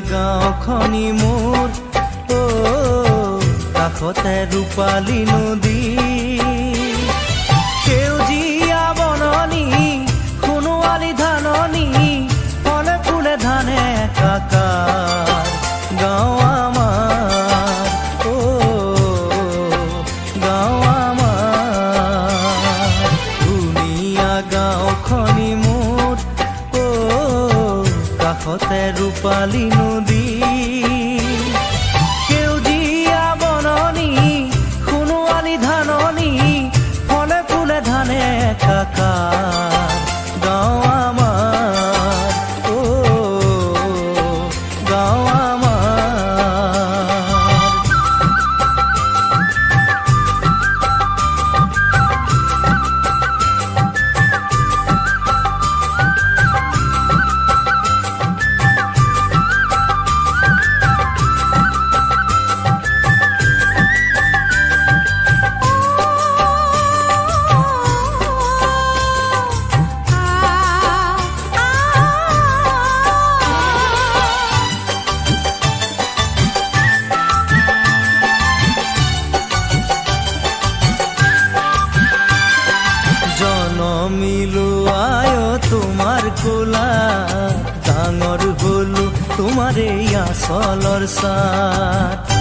গাঁওখনি মোৰ কাষতে ৰূপালী নদী সেউজীয়া বননি সোণোৱালী ধাননি ফলে ফুলে ধানে একাকাৰ গাঁও আমাৰ গাঁও আমাৰ ধুনীয়া গাঁওখনি মোৰ কাষতে ৰূপালী নদী সেউজীয়া বননি সোণোৱালী ধাননি ফলে ফুলে ধানে একাকাৰ গাঁও আমাৰ গাঁও আমাৰ জনমিলো আয় তোমাৰ কোলা ডাঙৰ হলো তোমাৰ এই আচলৰ সাথ